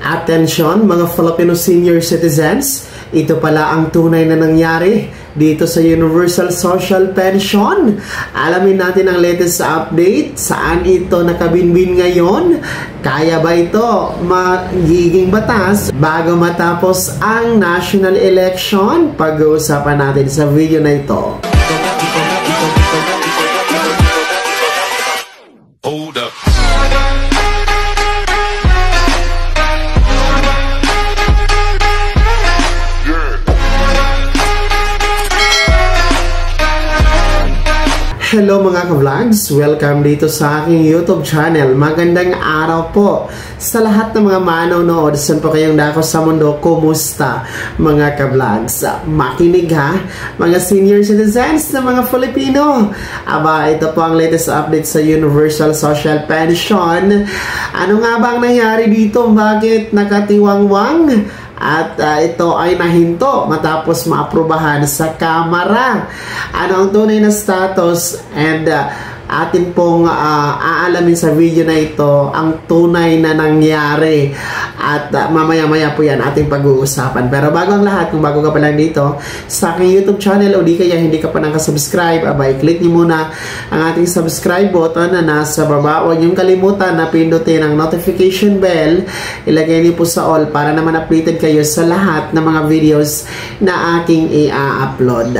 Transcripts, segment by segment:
Atensyon mga Filipino senior citizens, ito pala ang tunay na nangyari dito sa Universal Social Pension. Alamin natin ang latest update, saan ito nakabinbin ngayon, kaya ba ito magiging batas bago matapos ang national election? Pag-uusapan natin sa video na ito. Hold up. Hello mga ka-vlogs! Welcome dito sa aking YouTube channel. Magandang araw po sa lahat ng mga manonood. Saan po kayong dako sa mundo? Kumusta mga ka-vlogs? Makinig ha, mga senior citizens na mga Filipino. Aba, ito po ang latest update sa Universal Social Pension. Ano nga ba ang nangyari dito? Bakit nakatiwangwang? At ito ay nahinto matapos maaprubahan sa Kamara. Ano ang tunay na status? And atin pong aalamin sa video na ito ang tunay na nangyari. At mamaya-maya po yan ating pag-uusapan. Pero bago ang lahat, kung bago ka pa lang dito sa aking YouTube channel o di kaya hindi ka pa nakasubscribe, abay, click niyo muna ang ating subscribe button na nasa baba. Huwag niyong kalimutan na pindutin ang notification bell. Ilagay niyo po sa all para naman updated kayo sa lahat ng mga videos na aking i-upload.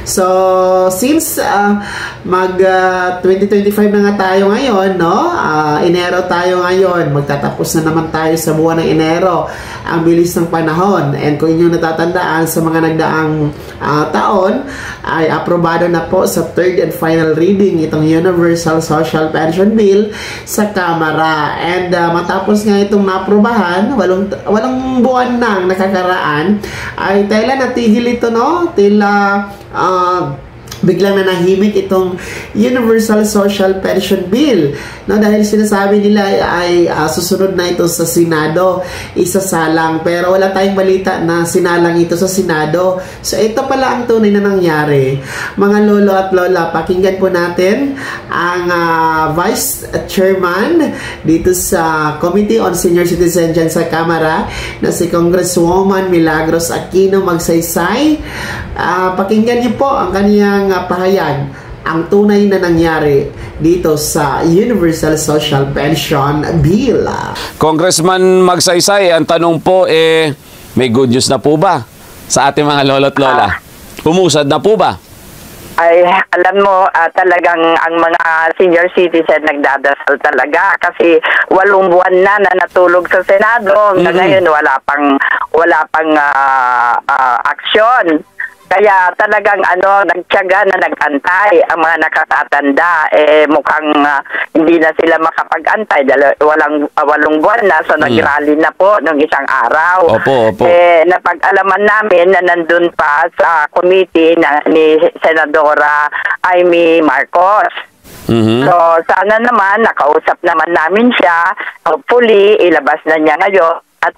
So, since 2025 na nga tayo ngayon, no? Enero tayo ngayon. Magtatapos na naman tayo sa buwan ng Enero. Ang bilis ng panahon. And kung inyong natatandaan sa mga nagdaang taon, ay aprobado na po sa third and final reading itong Universal Social Pension Bill sa Kamara. And matapos nga itong naprobahan, walong buwan nang nakakaraan, ay tila natigil ito, no? Tila biglang nanahimik itong Universal Social Pension Bill, no? Dahil sinasabi nila ay susunod na ito sa Senado, isasalang, pero wala tayong balita na sinalang ito sa Senado. So ito pala ang tunay na nangyari. Mga lolo at lola, pakinggan po natin ang Vice Chairman dito sa Committee on Senior Citizen dyan sa Kamara na si Congresswoman Milagros Aquino Magsaysay. Pakinggan niyo po ang kaniyang pahayag, ang tunay na nangyari dito sa Universal Social Pension Bill. Congressman Magsaysay, ang tanong po may good news na po ba sa ating mga lolo't lola? Umusad na po ba? Ay, alam mo, talagang ang mga senior citizen nagdadasal talaga kasi 8 buwan na natulog sa Senado. Ngayon wala pang aksyon. Kaya talagang nagtiyaga na nagantay ang mga nakatatanda. Mukhang hindi na sila makapag-antay dahil 8 buwan na, so nagrally na po nung isang araw. Opo. Napag-alaman namin na nandun pa sa committee ni Senadora Amy Marcos. So sana naman nakausap naman namin siya. Hopefully ilabas na niya ngayon. At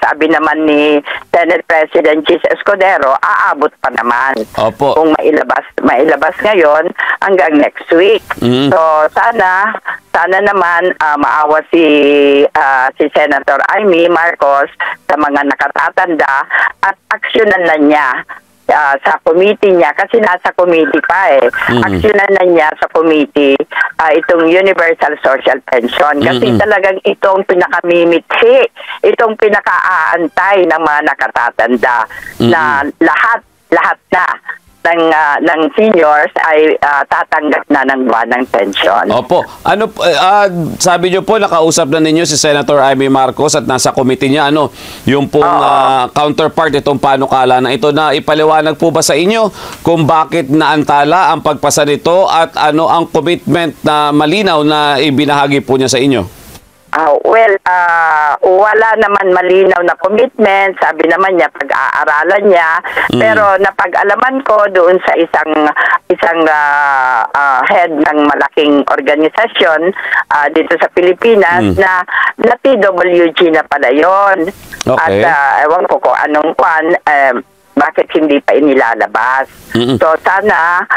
sabi naman ni Senate President Chis Escudero, aabot pa naman. Opo. Kung mailabas ngayon hanggang next week. So sana naman maawa si Senator Amy Marcos sa mga nakatatanda at aksyonan na niya sa committee niya, kasi nasa committee pa aksyonan na niya sa committee itong Universal Social Pension kasi talagang itong pinakamimithi, itong pinakaaantay ng mga nakatatanda na lahat na ng seniors ay tatanggap na ng buwan ng pension. Opo. Sabi niyo po nakausap na ninyo si Senator Amy Marcos at nasa committee niya yung pong counterpart itong panukala na ito, na ipaliwanag po ba sa inyo kung bakit naantala ang pagpasa nito at ano ang commitment na malinaw na ibinahagi po niya sa inyo? Wala naman malinaw na commitment. Sabi naman niya pag-aaralan niya. Pero napag-alaman ko doon sa isang head ng malaking organisasyon dito sa Pilipinas na PWG na pala yun. Okay. At ewan ko kung anong bakit hindi pa inilalabas. So sana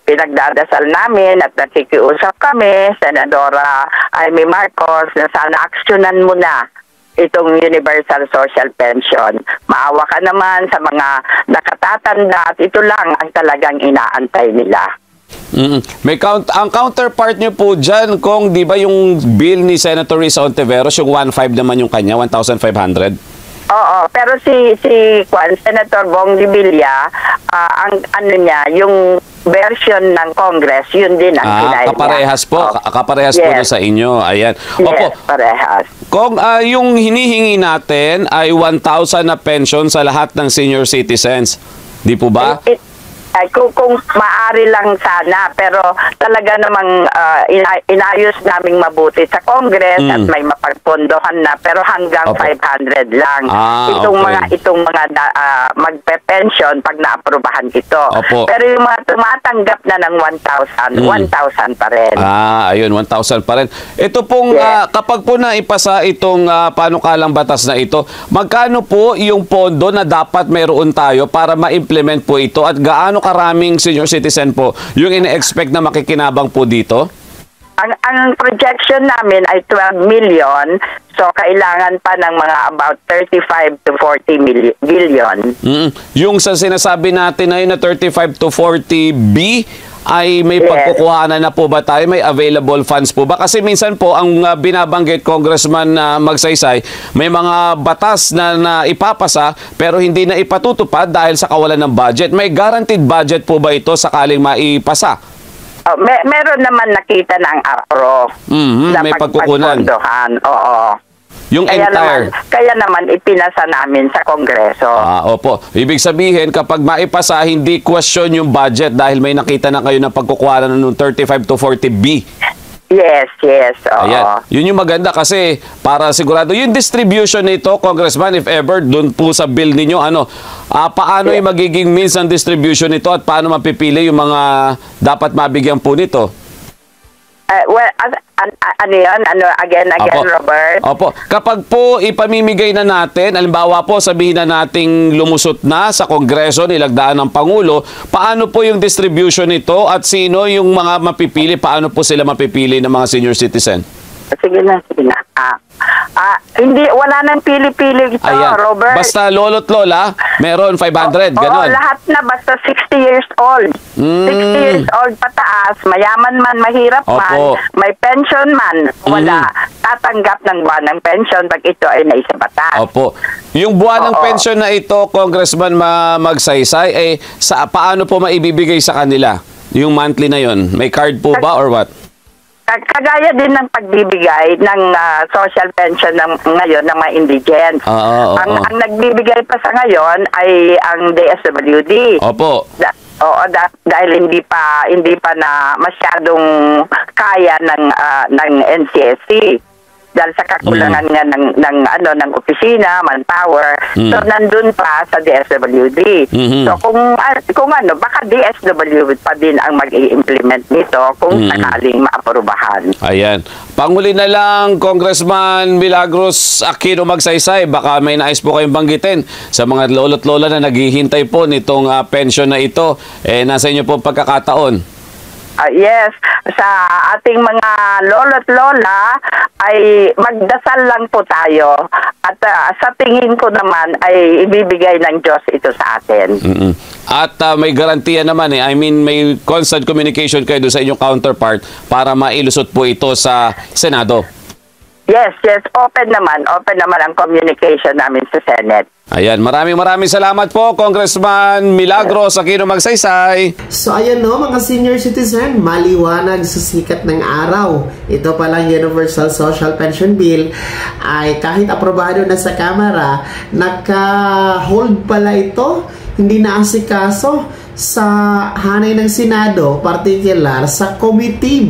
pinagdadasal namin at nakikiusap kami, Senadora Amy Marcos, na sana aksyonan mo na itong universal social pension. Maawa ka naman sa mga nakatatanda at ito lang ang talagang inaantay nila. Ang counterpart nyo po dyan, kung di ba yung bill ni Senator Risa Ontiveros, yung 1.5 naman yung kanya, 1,500? Oo, pero si Senator Bong Revilla, ang ano niya, yung version ng Congress, yun din ang kinain niya. Kaparehas po, kaparehas po na sa inyo. Ayan. Yes, parehas. Kung yung hinihingi natin ay 1,000 na pension sa lahat ng senior citizens, di po ba? Kung maaari lang sana, pero talaga namang inayos naming mabuti sa Congress at may mapagpondohan na, pero hanggang 500 lang. Itong mga magpe-pension pag naaprubahan ito. Pero yung mga tumatanggap na ng 1,000 pa rin. Ayun, 1,000 pa rin. Ito pong, kapag po naipasa itong panukalang batas na ito, magkano po yung pondo na dapat mayroon tayo para ma-implement po ito at gaano karaming senior citizen po yung ine-expect na makikinabang po dito? Ang projection namin ay 12 million, so kailangan pa ng mga about 35 to 40 billion. Yung sa sinasabi natin na yun na 35 to 40 B, ay may pagkukuhanan na po ba tayo? May available funds po ba? Kasi minsan po, ang binabanggit Congressman Magsaysay, may mga batas na ipapasa pero hindi na ipatutupad dahil sa kawalan ng budget. May guaranteed budget po ba ito sakaling maipasa? Meron naman nakita ng APRO na may pagkukunan. Oo. Yung kaya naman ipinasa namin sa Kongreso. Opo. Ibig sabihin, kapag maipasa, hindi question yung budget dahil may nakita na kayo na pagkukuha na ng 35 to 40 B. Yes. Ayan. Yun yung maganda kasi para sigurado yung distribution nito, Congressman, if ever, dun po sa bill ninyo, paano yung magiging means ng distribution nito at paano mapipili yung mga dapat mabigyan po nito? Ano yun? Again, Robert? Opo. Kapag po ipamimigay na natin, halimbawa po sabihin na nating lumusot na sa Kongreso, nilagdaan ng Pangulo, paano po yung distribution nito at sino yung mga mapipili? Paano po sila mapipili ng mga senior citizen? Sige na. Hindi, wala nang pili-pili ito, Robert. Basta lolo't lola, meron 500, ganon. Lahat na, basta 60 years old. 60 years old pataas, mayaman man, mahirap man, may pension man, wala. Tatanggap ng buwan ng pension pag ito ay naisa batas. Opo. Yung buwan ng pension na ito, Congressman Magsaysay, paano po maibibigay sa kanila? Yung monthly na yon, may card po ba or what? Kagaya din ng pagbibigay ng social pension ngayon ng mga indigents. Ang nagbibigay pa sa ngayon ay ang DSWD. Opo. Dahil hindi pa na masyadong kaya ng NCSC. Dahil sa kakulangan nga ng opisina, manpower. So nandun pa sa DSWD. So kung baka DSWD pa din ang mag-i-implement nito kung sakaling maaprubahan. Ayan. Panghuli na lang, Congressman Milagros Aquino Magsaysay, baka may nais po kayong banggitin sa mga lolo't lola na naghihintay po nitong pension na ito. Nasa inyo po pagkakataon. Yes, sa ating mga lolo't lola ay magdasal lang po tayo at sa tingin ko naman ay ibibigay ng Diyos ito sa atin. At may garantiya naman I mean may constant communication kayo doon sa inyong counterpart para mailusot po ito sa Senado. Yes, open naman ang communication namin sa Senate. Ayan, maraming salamat po, Congressman Milagros Aquino Magsaysay. So ayan mga senior citizen, maliwanag sa sikat ng araw. Ito palang Universal Social Pension Bill ay kahit aprobado na sa Kamara, naka-hold pala ito, hindi naasikaso sa hanay ng Senado, particular sa committee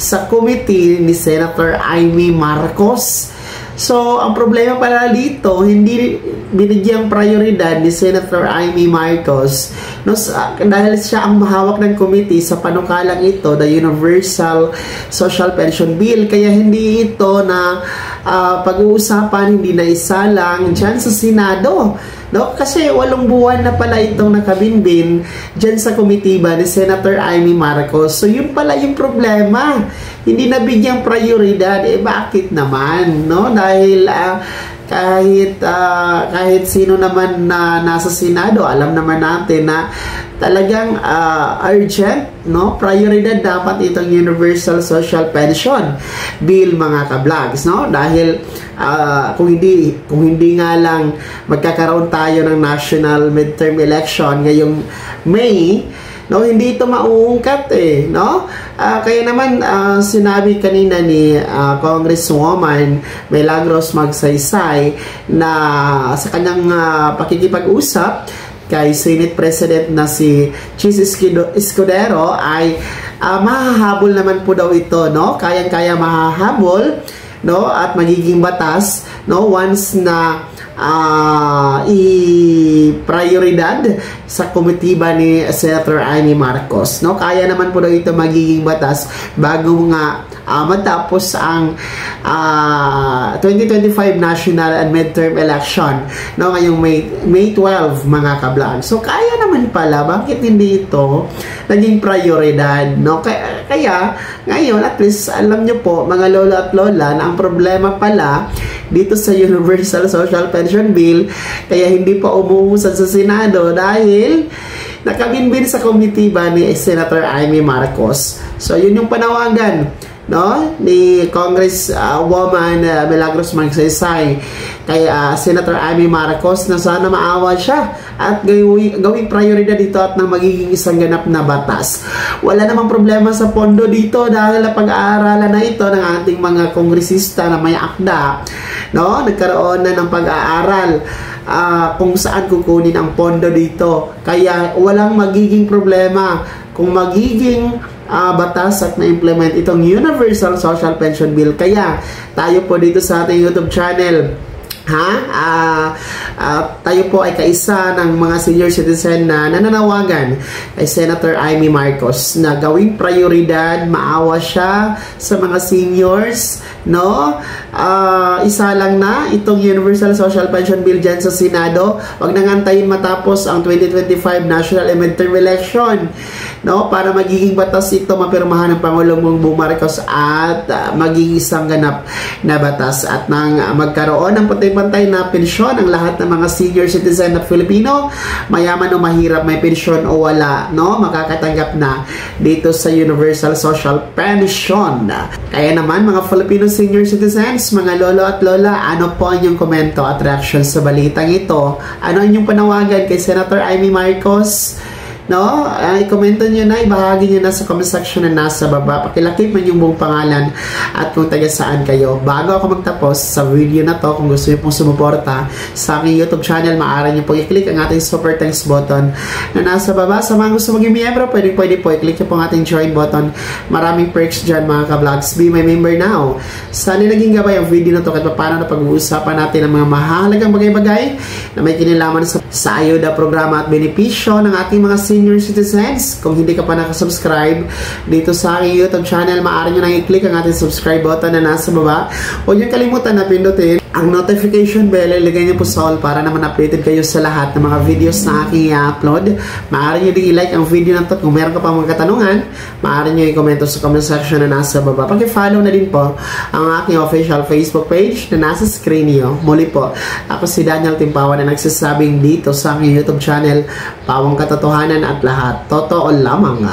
sa committee ni Senator Amy Marcos. So, ang problema pala dito, hindi binigyang prioridad ni Senator Amy Marcos dahil siya ang mahawak ng committee sa panukalang ito, the Universal Social Pension Bill. Kaya hindi ito na pag-uusapan, hindi na isalang dyan sa Senado. Kasi 8 buwan na pala itong nakabinbin dyan sa komitiba ni Senator Amy Marcos. So, yun pala yung problema. hindi nabigyang prioridad. Bakit naman, no? Dahil kahit sino naman na nasa Senado, alam naman natin na talagang urgent, no? Prioridad dapat itong Universal Social Pension Bill, mga ka-vlogs, no? Dahil kung hindi nga lang magkakaroon tayo ng national midterm election ngayong May, no, hindi ito mauungkat no? Kaya naman sinabi kanina ni Congresswoman Milagros Magsaysay na sa kanyang pakikipag-usap kay Senate President na si Chis Escudero ay mahahabol naman po daw ito, no? Kayang-kaya mahahabol, no? At magiging batas, no? Once na i-prioridad sa komitiba ni Senator Amy Marcos, no? Kaya naman po daw ito magiging batas bago nga matapos ang 2025 national and midterm election, no? Ngayong May 12, mga ka-vlog. So kaya naman pala, bakit hindi ito naging prioridad, no? Kaya ngayon, at least alam nyo po, mga lolo at lola, na ang problema pala dito sa Universal Social Pension Bill, kaya hindi pa umuusad sa Senado dahil nakabinbin sa komitiba ni Senator Amy Marcos. So yun yung panawagan, no, ni Congresswoman Milagros Magsaysay kay Senator Amy Marcos na sana maawa siya at gawing prioridad dito at nang magiging isang ganap na batas. Wala namang problema sa pondo dito dahil pag-aaralan na ito ng ating mga kongresista na may akda, no? Nagkaroon na ng pag-aaral kung saan kukunin ang pondo dito. Kaya walang magiging problema kung magiging batas at na-implement itong Universal Social Pension Bill. Kaya tayo po dito sa ating YouTube channel, tayo po ay kaisa ng mga senior citizen na nananawagan kay Senator Amy Marcos na gawing prioridad, maawa siya sa mga seniors, no? Isa lang na itong Universal Social Pension Bill dyan sa Senado. Huwag nang antayin matapos ang 2025 national and midterm election, no? Para magiging batas ito, mapirmahan ng Pangulong Bongbong Marcos at magiging isang ganap na batas at nang magkaroon ng pantay na pensyon ang lahat ng mga senior citizen na Filipino, mayaman o mahirap, may pensyon o wala, no? Makakatanggap na dito sa Universal Social Pension. Kaya naman, mga Filipino senior citizens, mga lolo at lola, ano po ang inyong komento at reaction sa balitang ito? Ano ang inyong panawagan kay Senator Amy Marcos? No? I-komento nyo na, ibahagi nyo na sa comment section na nasa baba. Pakilakip man yung buong pangalan at kung taga saan kayo. Bago ako magtapos sa video na to, kung gusto nyo pong sumuporta sa aking YouTube channel, maaari nyo pong i-click ang ating super thanks button na nasa baba. Sa mga gusto maging miyembro, pwede po i-click nyo pong ating join button. Maraming perks dyan, mga ka-vlogs. Be my member now. Sana naging gabay ang video na to kahit paano na pag-uusapan natin ang mga mahalagang bagay-bagay na may kinalaman sa ayuda, programa at benepisyo ng ating mga senior citizens. Kung hindi ka pa nakasubscribe dito sa aking YouTube channel, maaari nyo nang i-click ang ating subscribe button na nasa baba. Huwag nyo kalimutan na pindutin ang notification bell, ilagay nyo po sa all para naman updated kayo sa lahat ng mga videos na aking i-upload. Maaari nyo din i-like ang video na to. Kung meron ka pa mga katanungan, maaari nyo i-komento sa comment section na nasa baba. Pag-follow na din po ang aking official Facebook page na nasa screen nyo. Muli po, ako si Daniel Timpawan na nagsasabing dito sa aking YouTube channel, pawang katotohanan at lahat totoo lamang.